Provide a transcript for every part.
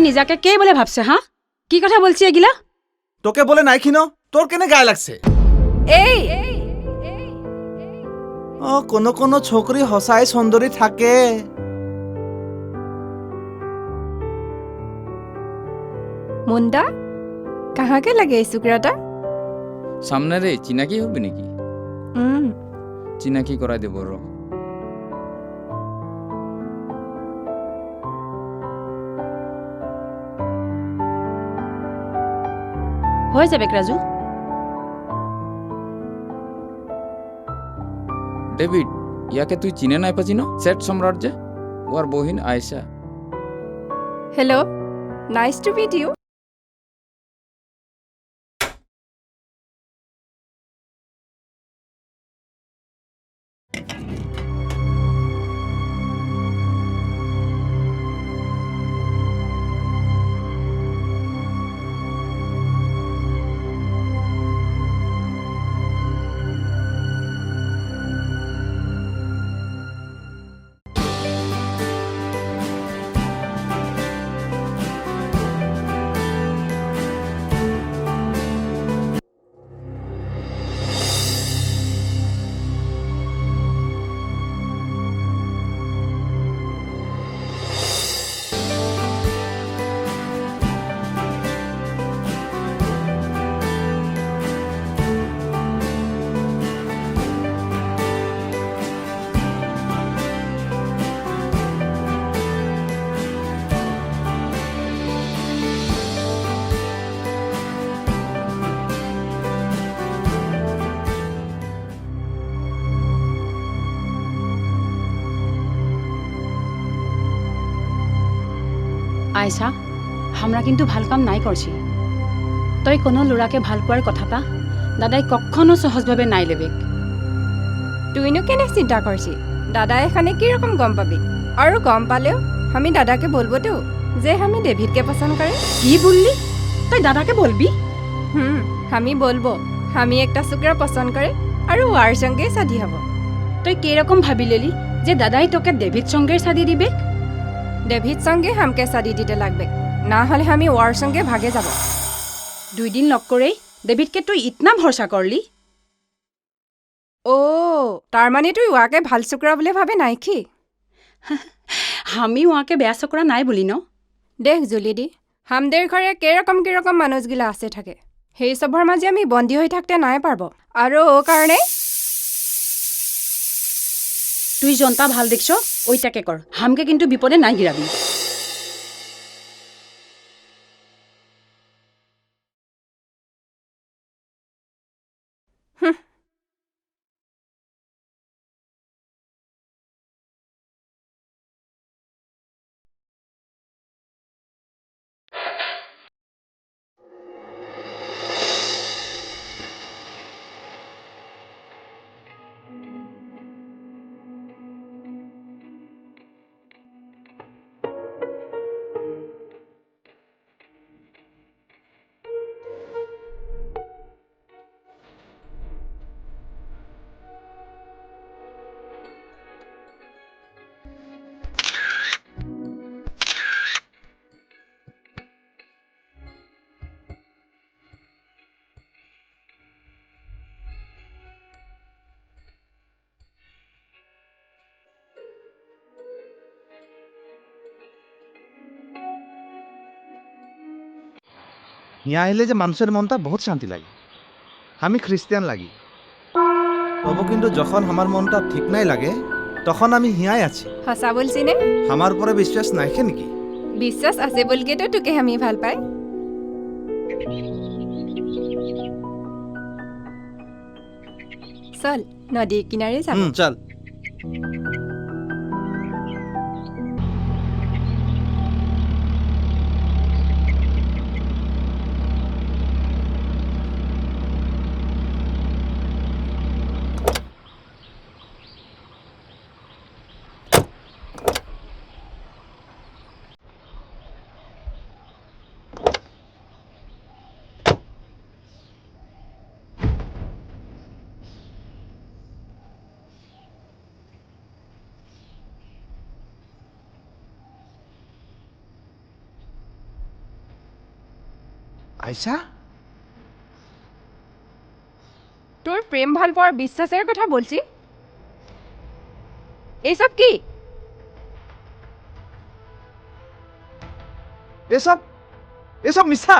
নিজাকে কে বলে ভাবছে হ্যাঁ কি কথা বলছি এগুলা তোকে বলে নাই খিনো তোর কেনে গায়ে লাগছে এই ও কোনো ছোকরি হসাই সুন্দরী থাকে মুন্ডা কাহাকে লাগে এই চুকরাটা সামনে রে চিনাকি হবে নাকি চিনাকি করাই দেব র হয়ে যাবে রাজু ডেভিড ইয়াকে তুই চিনে নাই পাচিন সেট সম্রাট যে ওর বহিন Ayesha hello' nice to meet you Ayesha আমরা কিন্তু ভাল কাম নাই করছি তই কোনো ল'ৰাকে ভাল পোৱাৰ কথাটা দাদাই কখনো সহজভাৱে নাই লেবেক তুইনো কেনে চিন্তা করছি দাদা এখানে কিরকম গম পাবি और गम पालेও আমি দাদাকে বলবো তো যে আমি ডেভিডকে পছন্দ করে কি বললি তই দাদাকে বলবি আমি বলবো আমি একটা চুকরা পছন্দ করে আর ওর সঙ্গে শাদি হব তই কিরকম ভাবি লেলি যে দাদাই তোকে ডেভিড সঙ্গে শাদি দিবে ডেভিড সঙ্গে হামকে শাদি দিতে লাগবে না হলে আমি ওর সঙ্গে ভাগে যাব 2 দিন লগ করেই ডেভিডকে তুই ইতনা ভরসা করলি ও তার মানে তুই ওয়াকে ভাল চুকরা বলে ভাবে নাই কি আমি ওয়াকে বেয়া চকৰা নাই বুলি ন দেখ জুলিদি হামদের ঘরে কিরকম মানুষগুলা আছে থাকে সেই সবর মাঝে আমি বন্দী হয়ে থাকতে নাই পারব আর ও কারণে তুই জনতা ভাল দেখছ ওইটাকে কর হামকে কিন্তু বিপদে নাই গিরাবি হিয়া আহিলে যে মানুষের মনটা বহুত শান্তি লাগে আমি খ্রিস্টান লাগি তবু কিন্তু যখন আমার মনটা ঠিক নাই লাগে তখন আমি হিয়াই আছি সঁচা বলছি নে আমার উপরে বিশ্বাস নাইখে নেকি বিশ্বাস আছে বলকে তো তোকে আমি ভাল পাই চল নদীর কিনারে যাব চল আইছা তোর প্রেম ভাল পাওয়ার বিশ্বাসের কথা বলছি এইসব কি এসব এসব মিছা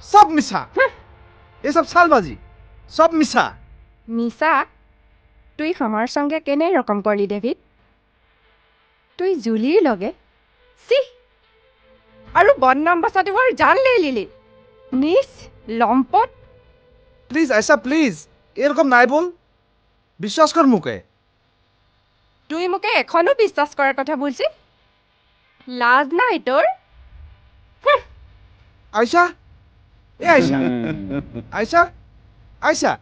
সব মিছা এসব সালবাজি সব মিছা মিছা তুই আমার সঙ্গে কেনে রকম করলি ডেভিড তুই জুলির লগে সি আৰু বদনাম বাচাটোৰ জান লৈ লিলি নিচ লম্পট প্লিজ আইসা প্লিজ এৰকম নাই বল বিশ্বাস কৰ মুকে তুই মোকে এখনো বিশ্বাস কৰাৰ কথা বলছি লাজ নাই তোৰ আইসা এ আইসা আইসা আইসা